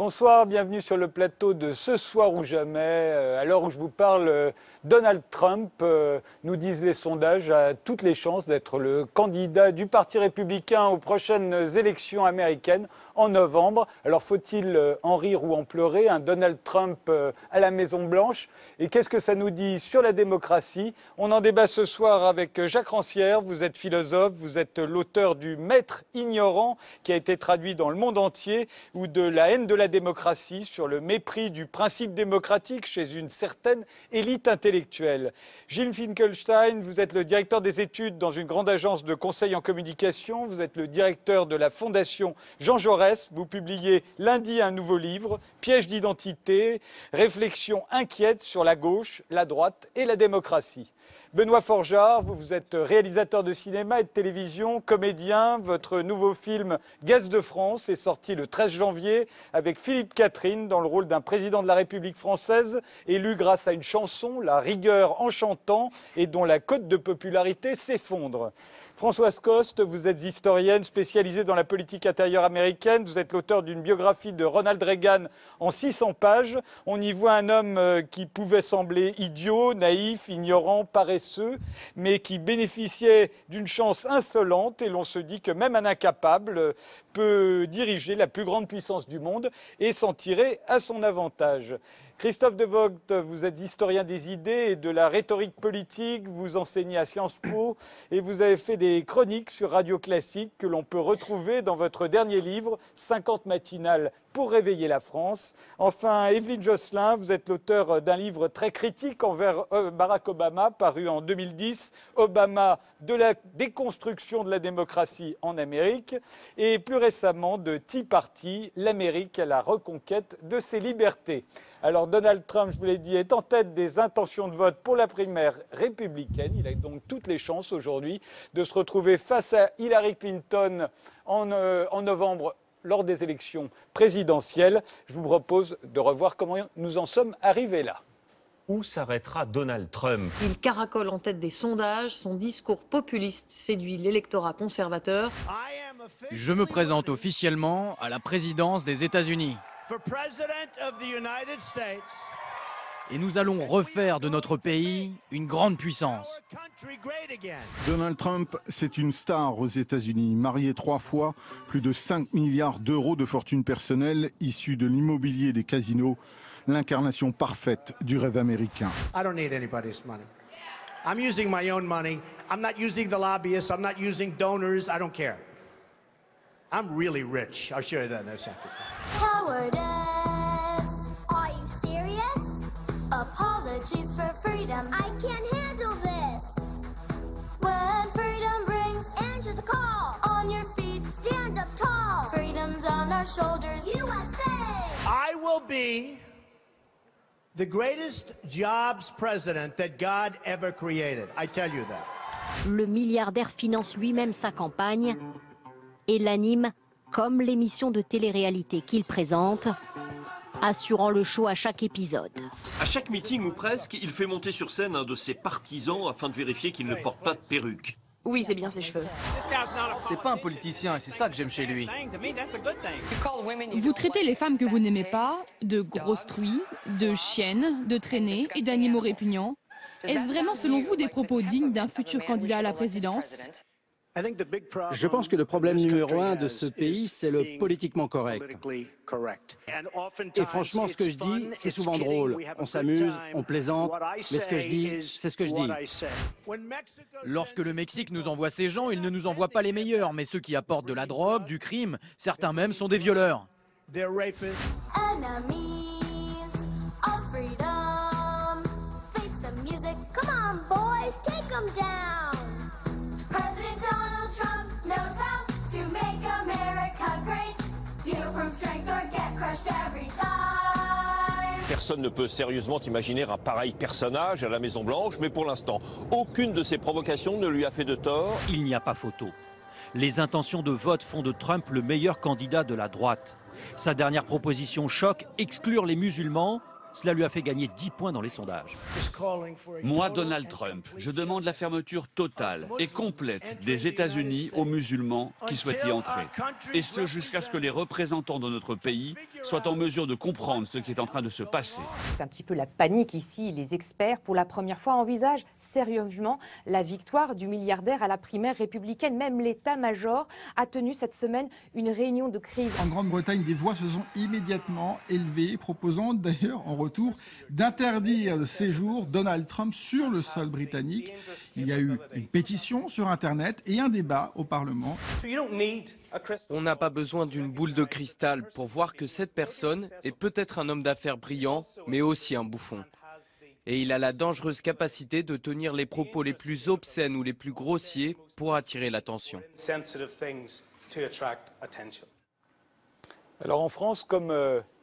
Bonsoir, bienvenue sur le plateau de Ce soir ou jamais. À l'heure où je vous parle, Donald Trump, nous disent les sondages, a toutes les chances d'être le candidat du Parti républicain aux prochaines élections américaines en novembre. Alors faut-il en rire ou en pleurer? Un Donald Trump à la Maison-Blanche. Et qu'est-ce que ça nous dit sur la démocratie? On en débat ce soir avec Jacques Rancière. Vous êtes philosophe, vous êtes l'auteur du Maître ignorant qui a été traduit dans le monde entier, ou de La haine de la démocratie, sur le mépris du principe démocratique chez une certaine élite intellectuelle. Gilles Finkelstein, vous êtes le directeur des études dans une grande agence de conseil en communication. Vous êtes le directeur de la Fondation Jean Jaurès. Vous publiez lundi un nouveau livre, Piège d'identité, réflexion inquiète sur la gauche, la droite et la démocratie. Benoît Forgeard, vous êtes réalisateur de cinéma et de télévision, comédien. Votre nouveau film Gaz de France est sorti le 13 janvier avec Philippe Catherine dans le rôle d'un président de la République française, élu grâce à une chanson, La rigueur en chantant, et dont la cote de popularité s'effondre. Françoise Coste, vous êtes historienne spécialisée dans la politique intérieure américaine. Vous êtes l'auteur d'une biographie de Ronald Reagan en 600 pages. On y voit un homme qui pouvait sembler idiot, naïf, ignorant, paresseux, mais qui bénéficiait d'une chance insolente. Et l'on se dit que même un incapable peut diriger la plus grande puissance du monde et s'en tirer à son avantage. Christophe De Vogt, vous êtes historien des idées et de la rhétorique politique, vous enseignez à Sciences Po et vous avez fait des chroniques sur Radio Classique que l'on peut retrouver dans votre dernier livre, 50 matinales pour réveiller la France. Enfin, Évelyne Josselin, vous êtes l'auteur d'un livre très critique envers Barack Obama, paru en 2010, Obama, de la déconstruction de la démocratie en Amérique, et plus récemment de Tea Party, l'Amérique à la reconquête de ses libertés. Alors Donald Trump, je vous l'ai dit, est en tête des intentions de vote pour la primaire républicaine. Il a donc toutes les chances aujourd'hui de se retrouver face à Hillary Clinton en novembre lors des élections présidentielles. Je vous propose de revoir comment nous en sommes arrivés là. Où s'arrêtera Donald Trump? Il caracole en tête des sondages, son discours populiste séduit l'électorat conservateur. Je me présente officiellement à la présidence des États-Unis. Et nous allons refaire de notre pays une grande puissance. Donald Trump, c'est une star aux États-Unis. Marié 3 fois, plus de 5 milliards d'euros de fortune personnelle issue de l'immobilier des casinos. L'incarnation parfaite du rêve américain. I don't need anybody's money. I'm using my own money. I'm not using the lobbyists. I'm not using donors. I don't care. I'm really rich. I'll show you that in a second. Cowardice. Are you serious? Apologies for freedom. I can't handle this. When freedom brings, answer the call. On your feet, stand up tall. Freedom's on our shoulders. USA. I will be the greatest jobs president that God ever created. I tell you that. Le milliardaire finance lui-même sa campagne et l'anime comme l'émission de télé-réalité qu'il présente, assurant le show à chaque épisode. À chaque meeting ou presque, il fait monter sur scène un de ses partisans afin de vérifier qu'il ne porte pas de perruque. Oui, c'est bien ses cheveux. C'est pas un politicien et c'est ça que j'aime chez lui. Vous traitez les femmes que vous n'aimez pas de grosses truies, de chiennes, de traînées et d'animaux répugnants. Est-ce vraiment selon vous des propos dignes d'un futur candidat à la présidence? Je pense que le problème numéro 1 de ce pays, c'est le politiquement correct. Et franchement, ce que je dis, c'est souvent drôle. On s'amuse, on plaisante, mais ce que je dis, c'est ce que je dis. Lorsque le Mexique nous envoie ces gens, il ne nous envoie pas les meilleurs, mais ceux qui apportent de la drogue, du crime. Certains même sont des violeurs. Personne ne peut sérieusement imaginer un pareil personnage à la Maison-Blanche, mais pour l'instant, aucune de ses provocations ne lui a fait de tort. Il n'y a pas photo. Les intentions de vote font de Trump le meilleur candidat de la droite. Sa dernière proposition choc, exclure les musulmans, Cela lui a fait gagner 10 points dans les sondages. Moi, Donald Trump, je demande la fermeture totale et complète des États-Unis aux musulmans qui souhaitent y entrer. Et ce, jusqu'à ce que les représentants de notre pays soient en mesure de comprendre ce qui est en train de se passer. C'est un petit peu la panique ici. Les experts, pour la première fois, envisagent sérieusement la victoire du milliardaire à la primaire républicaine. Même l'état-major a tenu cette semaine une réunion de crise. En Grande-Bretagne, des voix se sont immédiatement élevées, proposant d'ailleurs en retour d'interdire le séjour Donald Trump sur le sol britannique. Il y a eu une pétition sur Internet et un débat au Parlement. On n'a pas besoin d'une boule de cristal pour voir que cette personne est peut-être un homme d'affaires brillant, mais aussi un bouffon. Et il a la dangereuse capacité de tenir les propos les plus obscènes ou les plus grossiers pour attirer l'attention. Alors en France, comme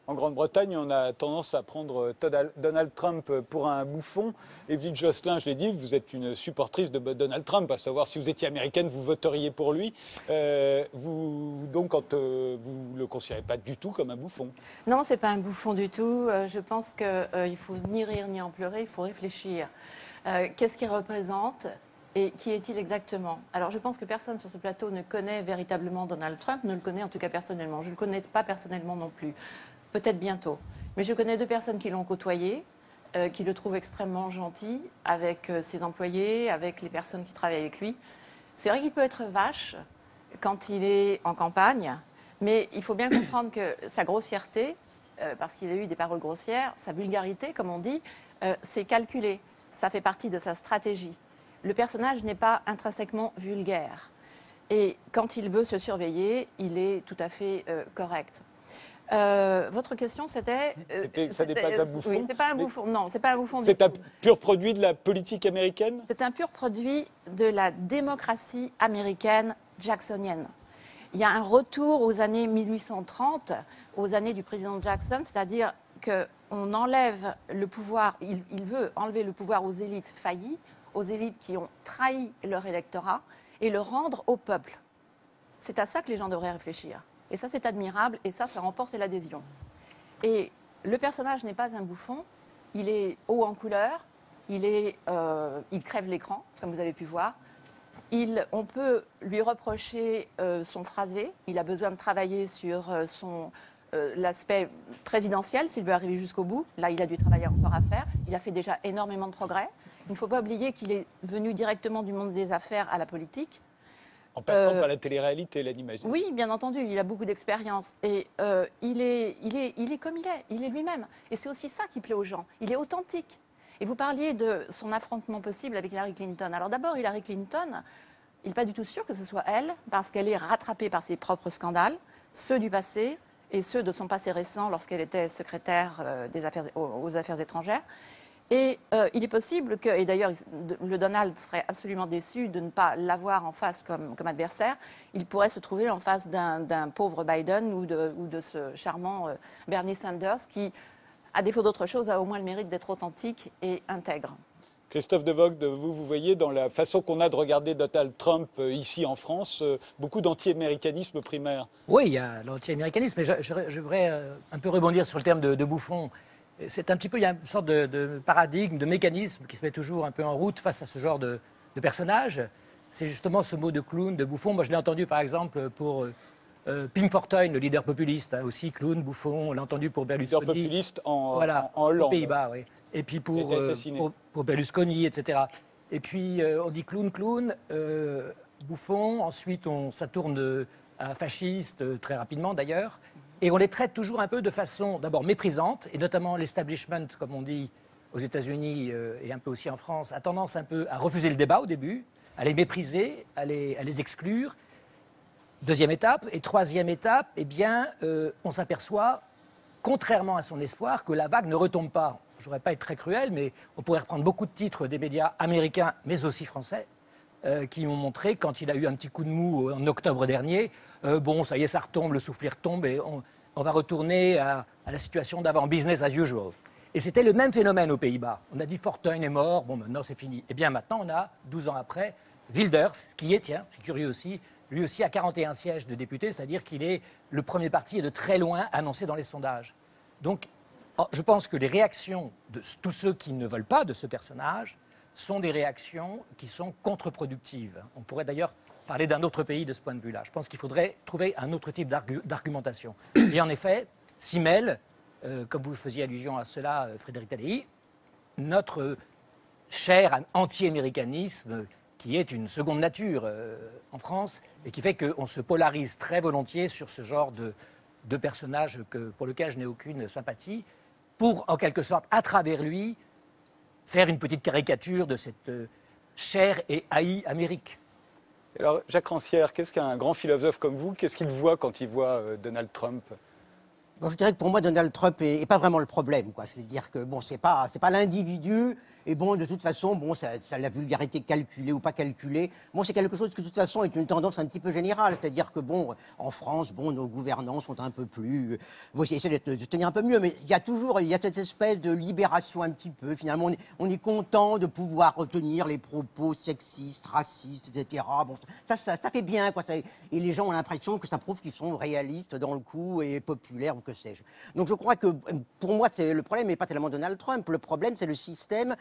en Grande-Bretagne, on a tendance à prendre Donald Trump pour un bouffon. Evelyne Josselin, je l'ai dit, vous êtes une supportrice de Donald Trump, à savoir si vous étiez américaine, vous voteriez pour lui. Donc, vous ne le considérez pas du tout comme un bouffon. Non, ce n'est pas un bouffon du tout. Je pense qu'il ne faut ni rire ni en pleurer, il faut réfléchir. Qu'est-ce qu'il représente ? Et qui est-il exactement? Alors je pense que personne sur ce plateau ne connaît véritablement Donald Trump, ne le connaît en tout cas personnellement. Je ne le connais pas personnellement non plus, peut-être bientôt. Mais je connais deux personnes qui l'ont côtoyé, qui le trouvent extrêmement gentil avec ses employés, avec les personnes qui travaillent avec lui. C'est vrai qu'il peut être vache quand il est en campagne, mais il faut bien comprendre que sa grossièreté, parce qu'il a eu des paroles grossières, sa vulgarité, comme on dit, c'est calculé. Ça fait partie de sa stratégie. Le personnage n'est pas intrinsèquement vulgaire. Et quand il veut se surveiller, il est tout à fait correct. Votre question, c'était... ça n'est pas un bouffon. Oui, c'est pas un bouffon. Non, c'est pas un bouffon. C'est un pur produit de la politique américaine? C'est un pur produit de la démocratie américaine jacksonienne. Il y a un retour aux années 1830, aux années du président Jackson, c'est-à-dire qu'on enlève le pouvoir, il veut enlever le pouvoir aux élites faillies, aux élites qui ont trahi leur électorat et le rendre au peuple. C'est à ça que les gens devraient réfléchir. Et ça, c'est admirable et ça remporte l'adhésion. Et le personnage n'est pas un bouffon, il est haut en couleur, il crève l'écran, comme vous avez pu voir. On peut lui reprocher son phrasé, il a besoin de travailler sur l'aspect présidentiel s'il veut arriver jusqu'au bout. Là, il a du travail encore à faire. Il a fait déjà énormément de progrès. Il ne faut pas oublier qu'il est venu directement du monde des affaires à la politique. En passant par la télé-réalité, l'animation. Oui, bien entendu, il a beaucoup d'expérience. Et il est comme il est lui-même. Et c'est aussi ça qui plaît aux gens. Il est authentique. Et vous parliez de son affrontement possible avec Hillary Clinton. Alors d'abord, Hillary Clinton, il n'est pas du tout sûr que ce soit elle, parce qu'elle est rattrapée par ses propres scandales, ceux du passé et ceux de son passé récent lorsqu'elle était secrétaire aux affaires étrangères. Et il est possible que, et d'ailleurs le Donald serait absolument déçu de ne pas l'avoir en face comme adversaire, il pourrait se trouver en face d'un pauvre Biden ou de ce charmant Bernie Sanders qui, à défaut d'autre chose, a au moins le mérite d'être authentique et intègre. Christophe De Voogd, vous voyez dans la façon qu'on a de regarder Donald Trump ici en France, beaucoup d'anti-américanisme primaire. Oui, il y a l'anti-américanisme, mais je voudrais un peu rebondir sur le terme de bouffon. C'est un petit peu, il y a une sorte de paradigme, de mécanisme qui se met toujours un peu en route face à ce genre de personnage. C'est justement ce mot de clown, de bouffon. Moi, je l'ai entendu par exemple pour Pim Fortuyn, le leader populiste, aussi clown, bouffon. On l'a entendu pour Berlusconi. Leader populiste en Aux Hollande. Pays-Bas, oui. Et puis pour Berlusconi, etc. Et puis on dit clown, bouffon. Ensuite, ça tourne à fasciste, très rapidement d'ailleurs. Et on les traite toujours un peu de façon d'abord méprisante, et notamment l'establishment, comme on dit aux États-Unis et un peu aussi en France, a tendance un peu à refuser le débat au début, à les mépriser, à les exclure. Deuxième étape. Et troisième étape, eh bien, on s'aperçoit, contrairement à son espoir, que la vague ne retombe pas. Je ne voudrais pas être très cruel, mais on pourrait reprendre beaucoup de titres des médias américains, mais aussi français, qui ont montré, quand il a eu un petit coup de mou en octobre dernier, bon, ça y est, ça retombe, le soufflet retombe, et on va retourner à la situation d'avant, business as usual. Et c'était le même phénomène aux Pays-Bas. On a dit Fortuyn est mort, bon, maintenant c'est fini. Et bien maintenant, on a, 12 ans après, Wilders, qui est, tiens, c'est curieux aussi, lui aussi a 41 sièges de députés, c'est-à-dire qu'il est le premier parti et de très loin annoncé dans les sondages. Donc, Je pense que les réactions de tous ceux qui ne veulent pas de ce personnage sont des réactions qui sont contre-productives. On pourrait d'ailleurs parler d'un autre pays de ce point de vue-là. Je pense qu'il faudrait trouver un autre type d'argumentation. Et en effet, s'y mêle, comme vous faisiez allusion à cela, Frédéric Tadei, notre cher anti-américanisme qui est une seconde nature en France et qui fait qu'on se polarise très volontiers sur ce genre de personnage pour lequel je n'ai aucune sympathie, pour, en quelque sorte, à travers lui, faire une petite caricature de cette chère et haïe Amérique. Alors, Jacques Rancière, qu'est-ce qu'un grand philosophe comme vous, qu'est-ce qu'il voit quand il voit Donald Trump ? Bon, je dirais que pour moi, Donald Trump n'est pas vraiment le problème, quoi. C'est-à-dire que bon, c'est pas l'individu. Et bon, de toute façon, bon, ça la vulgarité calculée ou pas calculée, bon, c'est quelque chose qui, de toute façon, est une tendance un petit peu générale. C'est-à-dire que, bon, en France, bon, nos gouvernants sont un peu plus... Bon, ils essaient de tenir un peu mieux, mais il y a cette espèce de libération un petit peu. Finalement, on est content de pouvoir retenir les propos sexistes, racistes, etc. Bon, ça fait bien, quoi. Et les gens ont l'impression que ça prouve qu'ils sont réalistes dans le coup et populaires, ou que sais-je. Donc, je crois que, pour moi, le problème n'est pas tellement Donald Trump. Le problème, c'est le système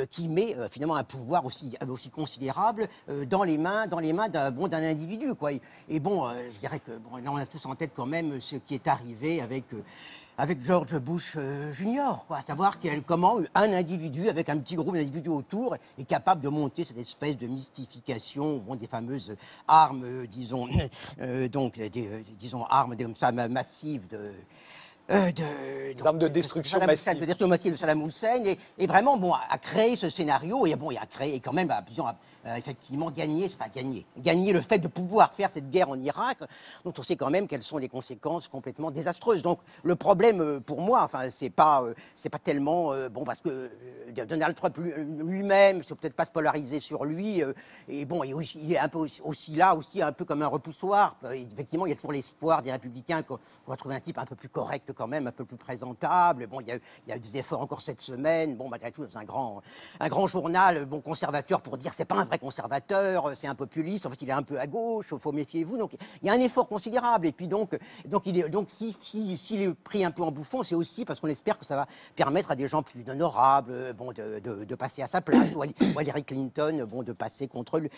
qui met finalement un pouvoir aussi considérable dans les mains d'un individu, quoi. Et bon, je dirais que bon, là, on a tous en tête quand même ce qui est arrivé avec George Bush Jr., quoi. À savoir comment un individu avec un petit groupe d'individus autour est capable de monter cette espèce de mystification, bon, des fameuses armes, disons, disons armes comme ça massives des armes de destruction massive. De destruction massive de Saddam Hussein, et vraiment, bon, à créer ce scénario, et bon, il a créé, et quand même, disons, effectivement, gagner le fait de pouvoir faire cette guerre en Irak, dont on sait quand même quelles sont les conséquences complètement désastreuses. Donc, le problème, pour moi, enfin, c'est pas tellement, bon, parce que Donald Trump lui-même, il ne faut peut-être pas se polariser sur lui, et bon, il est un peu aussi là, un peu comme un repoussoir. Effectivement, il y a toujours l'espoir des Républicains qu'on va trouver un type un peu plus correct quand même, un peu plus présentable. Bon, il y a eu des efforts encore cette semaine, bon, malgré tout, dans un grand journal, bon, conservateur, pour dire c'est pas un vrai conservateur, c'est un populiste, en fait, il est un peu à gauche, faut méfiez-vous. Donc, il y a un effort considérable. Et puis donc s'il est pris un peu en bouffon, c'est aussi parce qu'on espère que ça va permettre à des gens plus honorables, bon, de passer à sa place, ou à Hillary Clinton, bon, de passer contre lui.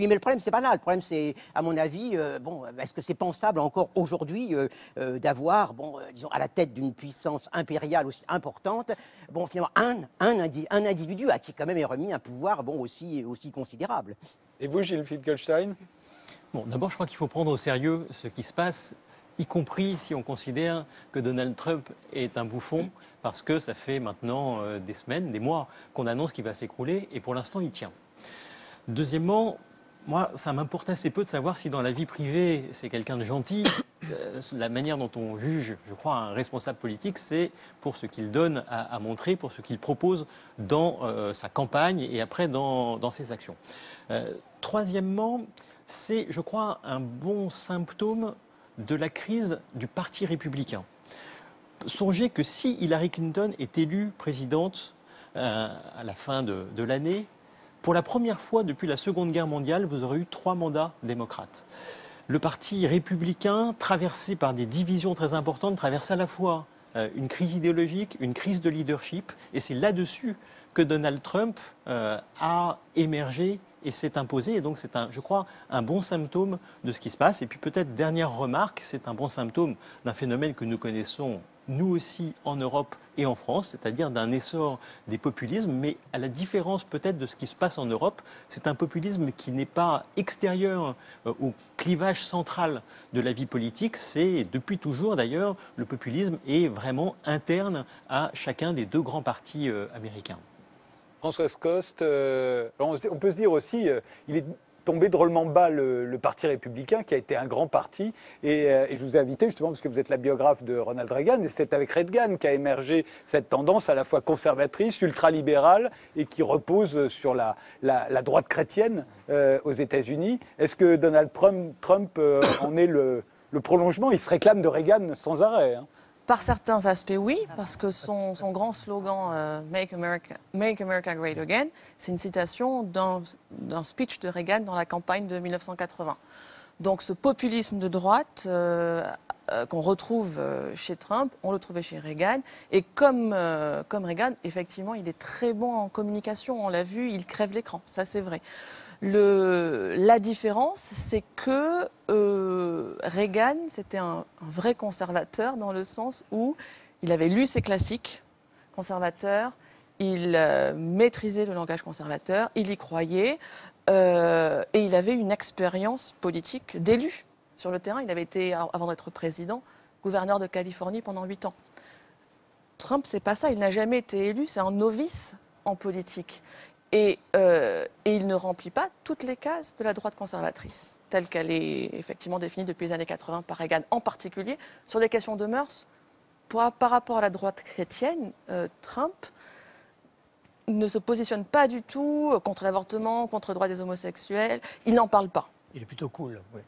Mais le problème, c'est pas là. Le problème, c'est, à mon avis, bon, est-ce que c'est pensable encore aujourd'hui d'avoir, bon, disons, à la tête d'une puissance impériale aussi importante, bon, finalement, un individu à qui quand même est remis un pouvoir, bon, aussi considérable. Et vous, Gilles Finkelstein ? Bon, d'abord, je crois qu'il faut prendre au sérieux ce qui se passe, y compris si on considère que Donald Trump est un bouffon, parce que ça fait maintenant des semaines, des mois qu'on annonce qu'il va s'écrouler, et pour l'instant, il tient. Deuxièmement, moi, ça m'importe assez peu de savoir si dans la vie privée, c'est quelqu'un de gentil. La manière dont on juge, je crois, un responsable politique, c'est pour ce qu'il donne à montrer, pour ce qu'il propose dans sa campagne et après dans ses actions. Troisièmement, c'est, je crois, un bon symptôme de la crise du Parti républicain. Songez que si Hillary Clinton est élue présidente à la fin de l'année, pour la première fois depuis la Seconde Guerre mondiale, vous aurez eu 3 mandats démocrates. Le Parti républicain, traversé par des divisions très importantes, traverse à la fois une crise idéologique, une crise de leadership, et c'est là-dessus que Donald Trump a émergé et s'est imposé. Et donc c'est, je crois, un bon symptôme de ce qui se passe. Et puis peut-être, dernière remarque, c'est un bon symptôme d'un phénomène que nous connaissons, nous aussi, en Europe et en France, c'est-à-dire d'un essor des populismes, mais à la différence peut-être de ce qui se passe en Europe, c'est un populisme qui n'est pas extérieur au clivage central de la vie politique, c'est depuis toujours d'ailleurs, le populisme est vraiment interne à chacun des 2 grands partis américains. Françoise Coste, on peut se dire aussi, il est tombé drôlement bas le Parti républicain, qui a été un grand parti. Et je vous ai invité justement parce que vous êtes la biographe de Ronald Reagan, et c'est avec Reagan qu'a émergé cette tendance à la fois conservatrice, ultralibérale, et qui repose sur la droite chrétienne aux États-Unis. Est-ce que Donald Trump en est le prolongement? Il se réclame de Reagan sans arrêt, hein. Par certains aspects, oui, parce que son grand slogan Make America Great Again, c'est une citation d'un speech de Reagan dans la campagne de 1980. Donc ce populisme de droite qu'on retrouve chez Trump, on le trouvait chez Reagan. Et comme Reagan, effectivement, il est très bon en communication. On l'a vu, il crève l'écran, ça c'est vrai. La différence, c'est que Reagan, c'était un vrai conservateur dans le sens où il avait lu ses classiques conservateurs, il maîtrisait le langage conservateur, il y croyait, et il avait une expérience politique d'élu sur le terrain. Il avait été, avant d'être président, gouverneur de Californie pendant 8 ans. Trump, c'est pas ça, il n'a jamais été élu, c'est un novice en politique. Et il ne remplit pas toutes les cases de la droite conservatrice, telle qu'elle est effectivement définie depuis les années 80 par Reagan, en particulier sur les questions de mœurs. Par rapport à la droite chrétienne, Trump ne se positionne pas du tout contre l'avortement, contre le droit des homosexuels. Il n'en parle pas. Il est plutôt cool. Oui.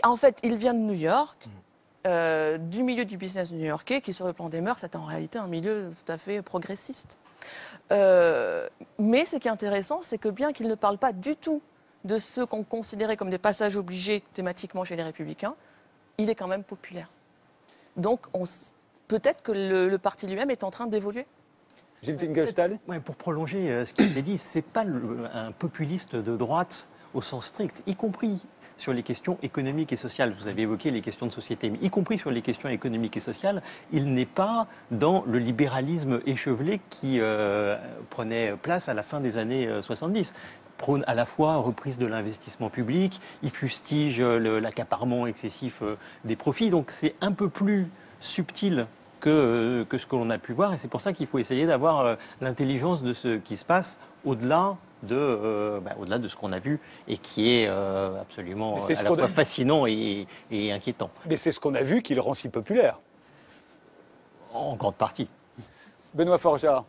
En fait, il vient de New York, du milieu du business new-yorkais, qui sur le plan des mœurs, c'est en réalité un milieu tout à fait progressiste. Mais ce qui est intéressant, c'est que bien qu'il ne parle pas du tout de ce qu'on considérait comme des passages obligés thématiquement chez les Républicains, il est quand même populaire. Donc peut-être que le parti lui-même est en train d'évoluer. Gilles Finkelstein. Ouais, pour prolonger ce qu'il a dit, ce n'est pas un populiste de droite au sens strict, y compris sur les questions économiques et sociales. Vous avez évoqué les questions de société, mais y compris sur les questions économiques et sociales, il n'est pas dans le libéralisme échevelé qui prenait place à la fin des années 70. Prône à la fois reprise de l'investissement public, il fustige l'accaparement excessif des profits, donc c'est un peu plus subtil que ce que l'on a pu voir, et c'est pour ça qu'il faut essayer d'avoir l'intelligence de ce qui se passe au-delà de ce qu'on a vu et qui est absolument à la fois fascinant et inquiétant. Mais c'est ce qu'on a vu qui le rend si populaire. En grande partie. Benoît Forgeard.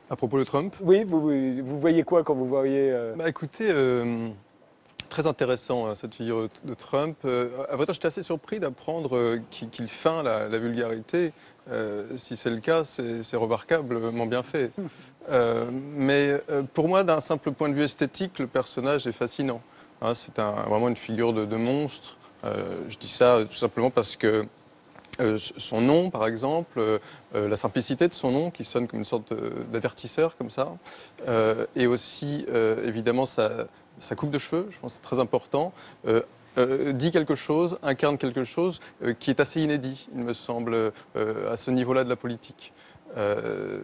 À propos de Trump. Oui, vous voyez quoi quand vous voyez... Écoutez, très intéressant cette figure de Trump. À vrai dire, j'étais assez surpris d'apprendre qu'il feint la vulgarité. Si c'est le cas, c'est remarquablement bien fait. Mais pour moi, d'un simple point de vue esthétique, le personnage est fascinant. Hein, c'est vraiment une figure de monstre. Je dis ça tout simplement parce que son nom, par exemple, la simplicité de son nom, qui sonne comme une sorte d'avertisseur, comme ça, et aussi, évidemment, sa coupe de cheveux, je pense que c'est très important, dit quelque chose, incarne quelque chose qui est assez inédit, il me semble, à ce niveau-là de la politique.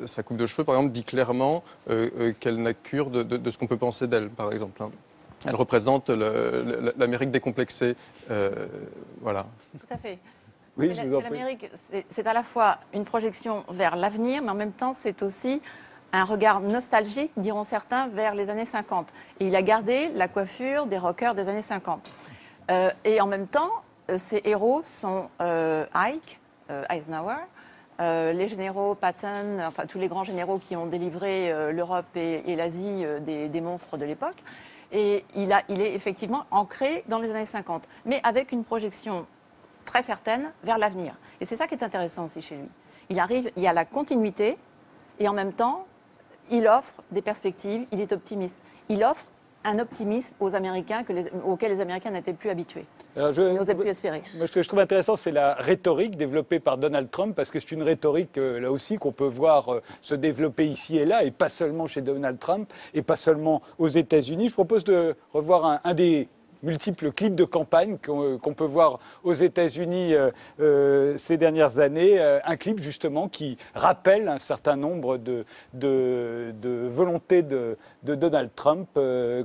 Sa coupe de cheveux, par exemple, dit clairement qu'elle n'a cure de ce qu'on peut penser d'elle, par exemple. Hein. Elle représente l'Amérique décomplexée. Voilà. Tout à fait. Oui, l'Amérique, c'est à la fois une projection vers l'avenir, mais en même temps, c'est aussi un regard nostalgique, diront certains, vers les années 50. Et il a gardé la coiffure des rockers des années 50. Et en même temps, ses héros sont Ike, Eisenhower, les généraux Patton, enfin tous les grands généraux qui ont délivré l'Europe et l'Asie des monstres de l'époque. Et il est effectivement ancré dans les années 50, mais avec une projection très certaine vers l'avenir. Et c'est ça qui est intéressant aussi chez lui. Il y a la continuité, et en même temps, il offre des perspectives, il est optimiste. Il offre un optimisme aux Américains auquel les Américains n'étaient plus habitués. Ils n'osaient plus espérer. Moi, ce que je trouve intéressant, c'est la rhétorique développée par Donald Trump, parce que c'est une rhétorique, là aussi, qu'on peut voir se développer ici et là, et pas seulement chez Donald Trump, et pas seulement aux États-Unis. Je propose de revoir un des multiples clips de campagne qu'on peut voir aux États-Unis ces dernières années. Un clip justement qui rappelle un certain nombre de volontés de Donald Trump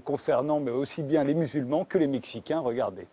concernant mais aussi bien les musulmans que les Mexicains. Regardez.